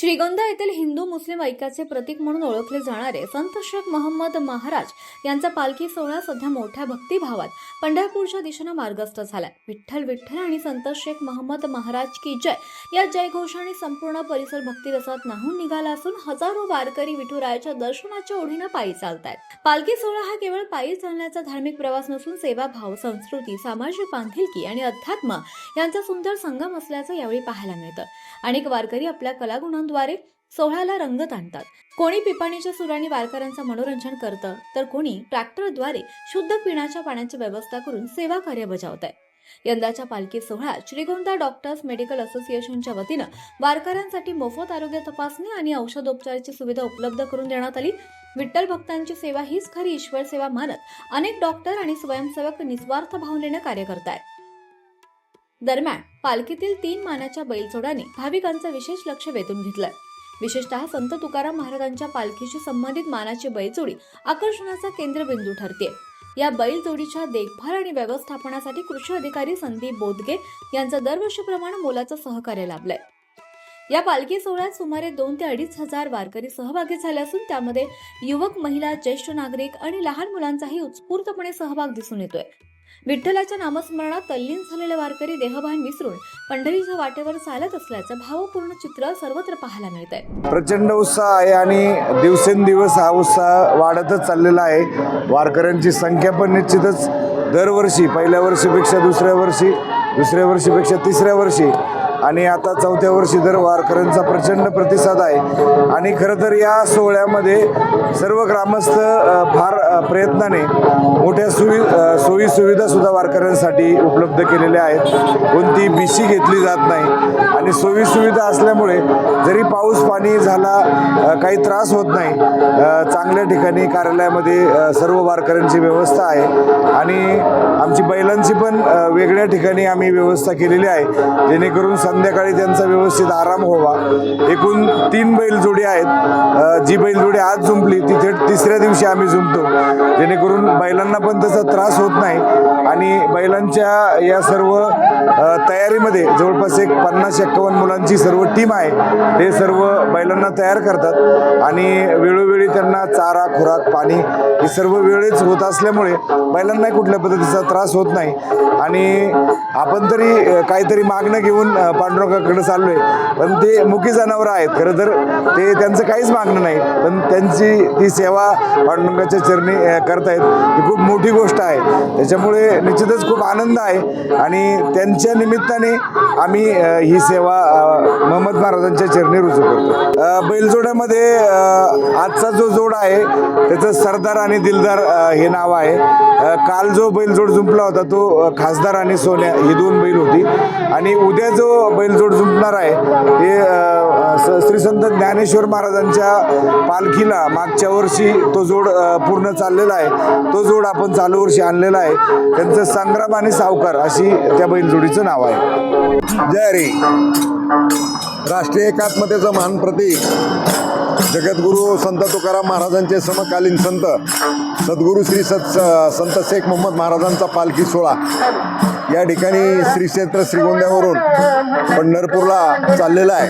श्रीगोंदा येथील हिंदू मुस्लिम ऐक्याचे प्रतीक म्हणून ओळखले जाणारे संत शेख मोहम्मद महाराज यांचा पालखी सोहळा सध्या मोठ्या भक्तिभावात पंढरपूरच्या दिशेने मार्गस्थ झालाय। विठ्ठल विठ्ठल आणि संत शेख मोहम्मद महाराज की जय या जयघोषाने संपूर्ण परिसर भक्तिरसात न्हाऊन निघाला असून हजारो वारकरी विठुरायाच्या दर्शनाच्या ओढीने पायी चालतायत। पालखी सोहळा हा केवळ पायी चालण्याचा धार्मिक प्रवास नसून सेवाभाव, संस्कृती, सामाजिक बांधिलकी आणि अध्यात्म यांचा सुंदर संगम असल्याचं यावेळी पाहायला मिळतं। अनेक वारकरी आपल्या कलागुणांद्वारे सोहळ्याला रंगत आणतात। कोणी पिपाणीच्या सुरांनी वारकऱ्यांचं मनोरंजन करतं, तर कोणी ट्रॅक्टरद्वारे शुद्ध पिण्याच्या पाण्याची व्यवस्था करून सेवा कार्य बजावत आहे। यंदाच्या पालखी सोहळ्यात श्रीगोंदा डॉक्टर्स मेडिकल असोसिएशनच्या वतीनं वारकऱ्यांसाठी मोफत आरोग्य तपासणी आणि औषधोपचाराची सुविधा उपलब्ध करून देण्यात आली। विठ्ठल भक्तांची सेवा हीच खरी ईश्वर सेवा मानत अनेक डॉक्टर आणि स्वयंसेवक निस्वार्थ भावनेने कार्य करतायत। दरम्यान पालखीतील 3 मानाच्या बैलजोड्यांनी भाविकांचं विशेष लक्ष वेधून घेतलंय। विशेषतः संत तुकाराम महाराजांच्या पालखीशी संबंधित मानाची बैलजोडी आकर्षणाचा केंद्रबिंदू ठरते। या बैलजोडीच्या देखभाल आणि व्यवस्थापनासाठी कृषी अधिकारी संदीप बोदगे यांचं दरवर्षीप्रमाणे मोलाचं सहकार्य लाभलंय। या पालखी सोहळ्यात सुमारे 2 ते 2.5 हजार वारकरी सहभागी झाले असून त्यामध्ये युवक, महिला, ज्येष्ठ नागरिक आणि लहान मुलांचाही उत्स्फूर्तपणे सहभाग दिसून येतोय। विठ्ठलाच्या नामस्मरणात तल्लीन झालेले वारकरी देहभान विसरून पंढरीच्या वाटेवर चालत असल्याचं भावपूर्ण चित्र सर्वत्र पाहायला मिळतंय। प्रचंड उत्साह आहे आणि दिवसेंदिवस हा उत्साह वाढतच चाललेला आहे। वारकऱ्यांची संख्या पण निश्चितच दरवर्षी पहिल्या वर्षीपेक्षा दुसऱ्या वर्षीपेक्षा तिसऱ्या वर्षी आणि आता 4थ्या वर्षी दर वारकऱ्यांचा प्रचंड प्रतिसाद आहे। आणि खरं तर या सोहळ्यामध्ये सर्व ग्रामस्थ फार प्रयत्नाने मोठ्या सोयी सुविधा सुद्धा वारकऱ्यांसाठी उपलब्ध केलेल्या आहेत। कोणती बिशी घेतली जात नाही आणि सोयी सुविधा असल्यामुळे जरी पाऊस पाणी झाला काही त्रास होत नाही। चांगल्या ठिकाणी कार्यालयामध्ये सर्व वारकऱ्यांची व्यवस्था आहे आणि आमची बैलांची पण वेगळ्या ठिकाणी आम्ही व्यवस्था केलेली आहे, जेणेकरून संध्याकाळी त्यांचा व्यवस्थित आराम व्हावा। एकूण 3 बैलजोडी आहेत। जी बैलजोडी आज जुंपली ती थेट तिसऱ्या दिवशी आम्ही जुंपतो, जेणेकरून बैलांना पण त्याचा त्रास होत नाही। आणि बैलांच्या या सर्व तयारीमध्ये जवळपास एक 50-51 मुलांची सर्व टीम आहे। ते सर्व बैलांना तयार करतात आणि वेळोवेळी त्यांना चारा, खुराक, पाणी हे सर्व वेळेच होत असल्यामुळे बैलांना कुठल्या पद्धतीचा त्रास होत नाही। आणि आपण तरी काहीतरी मागणं घेऊन पांडुरंगाकडे चाललोय, पण ते मुकी जनावरं आहेत। खरं तर ते त्यांचं काहीच मागणं नाही, पण त्यांची ती सेवा पांडुरंगाच्या चरणी करतायत ही खूप मोठी गोष्ट आहे। त्याच्यामुळे निश्चितच खूप आनंद आहे आणि त्यांच्या निमित्ताने आम्ही ही सेवा मोहम्मद महाराजांच्या चरणी रुजू करतो। बैलजोड्यामध्ये आजचा जो जोड आहे त्याचं सरदार आणि दिलदार हे नाव आहे। काल जो बैलजोड जुंपला होता तो खासदार आणि सोन्या ही 2 बैल होती आणि उद्या जो बैलजोड जुंपणार आहे हे श्री संत ज्ञानेश्वर महाराजांच्या पालखीला मागच्या वर्षी तो जोड पूर्ण चाललेला आहे। तो जोड आपण चालू वर्षी आणलेला आहे। त्यांचं संग्राम आणि सावकार अशी त्या बैलजोडीचं नाव आहे। जय रे राष्ट्रीय एकात्मतेचं महान प्रतीक जगद्गुरू संत तुकाराम महाराजांचे समकालीन संत सद्गुरू संत शेख मोहम्मद महाराजांचा पालखी सोहळा या ठिकाणी श्री क्षेत्र श्रीगोंद्यावरून पंढरपूरला चाललेला आहे।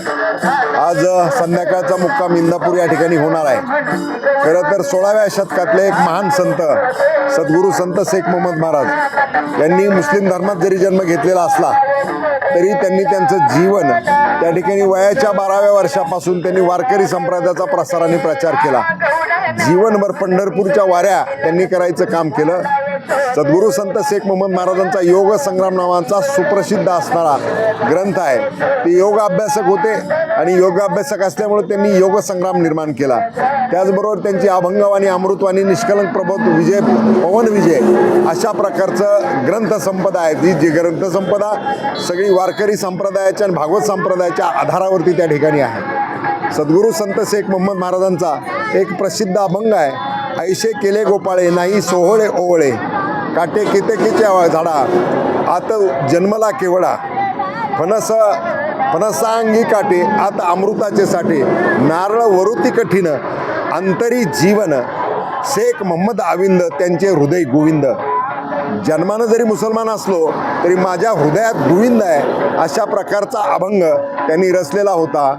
आज संध्याकाळचा मुक्काम इंदापूर या ठिकाणी होणार आहे। खरं तर 16व्या शतकातले एक महान संत सद्गुरू संत शेख मोहम्मद महाराज यांनी मुस्लिम धर्मात जरी जन्म घेतलेला असला तरी त्यांनी त्यांचं जीवन त्या ठिकाणी वयाच्या 12व्या वर्षापासून त्यांनी वारकरी संप्रदायाचा प्रसार आणि प्रचार केला। जीवनभर पंढरपूरच्या वाऱ्या त्यांनी करायचं काम केलं। सद्गुरू संत शेख मोहम्मद महाराजांचा योग संग्राम नावाचा सुप्रसिद्ध असणारा ग्रंथ आहे। ते योग अभ्यासक होते आणि योग अभ्यासक असल्यामुळे त्यांनी योग संग्राम निर्माण केला। त्याचबरोबर त्यांची अभंगवाणी, अमृतवाणी, निष्कलंक प्रबोध, विजय, पवन विजय अशा प्रकारचं ग्रंथसंपदा आहे। जी ग्रंथसंपदा सगळी वारकरी संप्रदायाच्या आणि भागवत संप्रदायाच्या आधारावरती त्या ठिकाणी आहे। सद्गुरू संत शेख मोहम्मद महाराजांचा एक प्रसिद्ध अभंग आहे, ऐशे केले गोपाळे नाही सोहळे ओवळे, काटे केतकीच्या झाडा आत जन्मला केवडा, फणसांगी काटे आत अमृताचे साठे, नारळ वरुती कठीण अंतरी जीवन, शेख मोहम्मद आविंद त्यांचे हृदय गोविंद। जन्मानं जरी मुसलमान असलो तरी माझ्या हृदयात गोविंद आहे, अशा प्रकारचा अभंग त्यांनी रचलेला होता।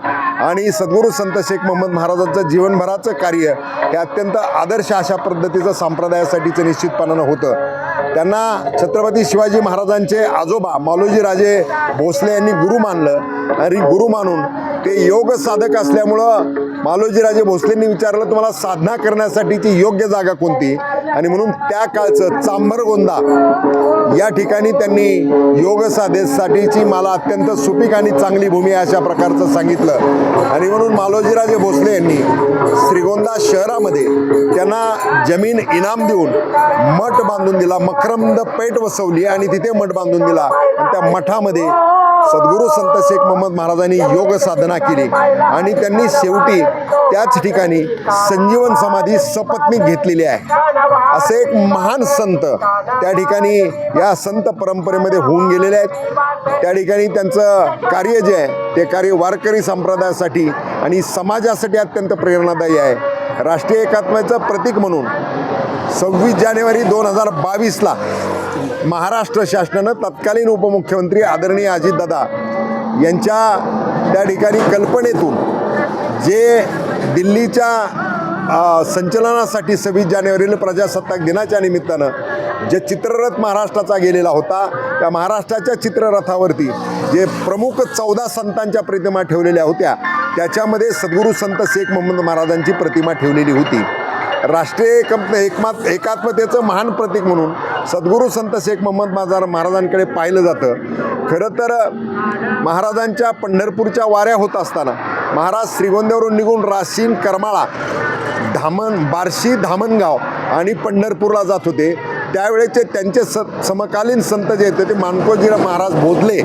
आणि सद्गुरू संत शेख मोहम्मद महाराजांचं जीवनभराचं कार्य हे अत्यंत आदर्श अशा पद्धतीचं संप्रदायासाठीचं निश्चितपणानं होतं. त्यांना छत्रपती शिवाजी महाराजांचे आजोबा मालोजी राजे भोसले यांनी गुरु मानलं आणि गुरु मानून ते योग साधक असल्यामुळं मालोजी राजे भोसलेंनी विचारलं तुम्हाला साधना करण्यासाठीची योग्य जागा कोणती, आणि म्हणून त्या काळचं चांबरगोंदा या ठिकाणी त्यांनी योग साधनेसाठीची मला अत्यंत सुपीक आणि चांगली भूमी आहे अशा प्रकारचं सांगितलं. आणि म्हणून मालोजीराजे भोसले यांनी श्रीगोंदा शहरामध्ये त्यांना जमीन इनाम देऊन मठ बांधून दिला, मकरंद पेठ वसवली आणि तिथे मठ बांधून दिला. आणि त्या मठामध्ये सद्गुरू संत शेख मोहम्मद महाराजांनी योग साधना केली आणि त्यांनी शेवटी त्याच ठिकाणी संजीवन समाधी सपत्नीक घेतलेली आहे. असे एक महान संत त्या ठिकाणी या संत परंपरेमध्ये होऊन गेलेले आहेत. त्या ठिकाणी त्यांचं कार्य जे आहे ते कार्य वारकरी संप्रदायासाठी आणि समाजासाठी अत्यंत प्रेरणादायी आहे. राष्ट्रीय एकात्मतेचं प्रतीक म्हणून 26 जानेवारी 2022ला महाराष्ट्र शासनानं तत्कालीन उपमुख्यमंत्री आदरणीय अजितदादा यांच्या त्या ठिकाणी कल्पनेतून जे दिल्लीच्या संचलनासाठी 26 जानेवारीला प्रजासत्ताक दिनाच्या निमित्तानं जे चित्ररथ महाराष्ट्राचा गेलेला होता, त्या महाराष्ट्राच्या चित्ररथावरती जे प्रमुख 14 संतांच्या प्रतिमा ठेवलेल्या होत्या त्याच्यामध्ये सद्गुरू संत शेख मोहम्मद महाराजांची प्रतिमा ठेवलेली होती. राष्ट्रीय एकात्मतेचं महान प्रतीक म्हणून सद्गुरू संत शेख मोहम्मद महाराजांकडे पाहिलं जातं. खरं तर महाराजांच्या पंढरपूरच्या वाऱ्या होत असताना महाराज श्रीगोंद्यावरून निघून राशीन, करमाळा, बार्शी, धामणगाव आणि पंढरपूरला जात होते. त्यावेळेचे त्यांचे समकालीन संत जे होते ते मानकोजी महाराज बोधले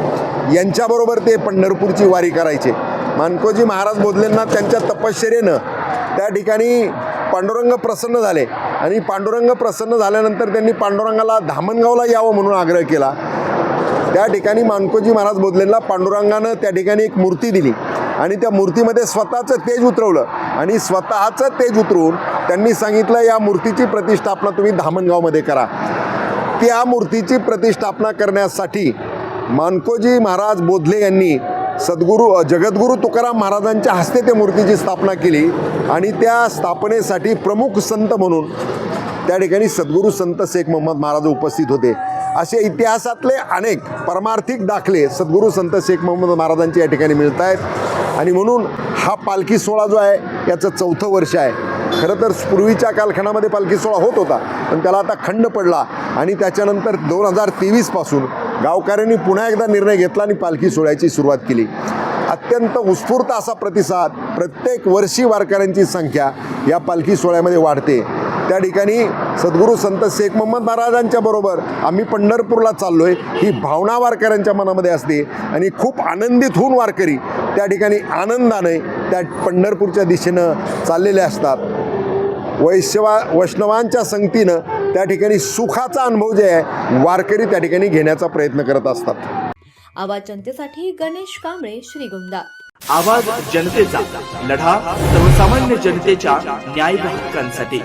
यांच्याबरोबर ते पंढरपूरची वारी करायचे. मानकोजी महाराज बोधलेंना त्यांच्या तपश्चर्येनं त्या ठिकाणी पांडुरंग प्रसन्न झाले आणि पांडुरंग प्रसन्न झाल्यानंतर त्यांनी पांडुरंगाला धामणगावला यावं म्हणून आग्रह केला. त्या ठिकाणी मानकोजी महाराज बोधलेंना पांडुरंगानं त्या ठिकाणी एक मूर्ती दिली आणि त्या मूर्तीमध्ये स्वतःचं तेज उतरवलं आणि स्वतःचं तेज उतरून त्यांनी सांगितलं या मूर्तीची प्रतिष्ठापना तुम्ही धामणगावमध्ये करा. त्या मूर्तीची प्रतिष्ठापना करण्यासाठी मानकोजी महाराज बोधले यांनी जगद्गुरू तुकाराम महाराजांच्या हस्ते त्या मूर्तीची स्थापना केली आणि त्या स्थापनेसाठी प्रमुख संत म्हणून त्या ठिकाणी सद्गुरू संत शेख मोहम्मद महाराज उपस्थित होते. असे इतिहासातले अनेक परमार्थिक दाखले सद्गुरू संत शेख मोहम्मद महाराजांचे या ठिकाणी मिळत आहेत आणि म्हणून हा पालखी सोहळा जो आहे याचं 4थं वर्ष आहे. खरं तर पूर्वीच्या कालखंडामध्ये पालखी सोहळा होत होता पण त्याला आता खंड पडला आणि त्याच्यानंतर 2023पासून गावकऱ्यांनी पुन्हा एकदा निर्णय घेतला आणि पालखी सोहळ्याची सुरुवात केली. अत्यंत उत्स्फूर्त असा प्रतिसाद, प्रत्येक वर्षी वारकऱ्यांची संख्या या पालखी सोहळ्यामध्ये वाढते. त्या ठिकाणी सद्गुरू संत शेख मोहम्मद महाराजांच्या बरोबर आम्ही पंढरपूरला चाललो आहे ही भावना वारकऱ्यांच्या मनामध्ये असते आणि खूप आनंदित होऊन वारकरी त्या ठिकाणी आनंदाने त्या पंढरपूरच्या दिशेनं चाललेले असतात. वैष्णवांच्या संगतीनं त्या ठिकाणी सुखाचा अनुभव जे आहे वारकरी त्या ठिकाणी घेण्याचा प्रयत्न करत असतात. आवाज जनतेसाठी गणेश कांबळे, श्रीगोंदा. आवाज जनतेचा, लढा सर्वसामान्य जनतेच्या न्याय हक्कांसाठी.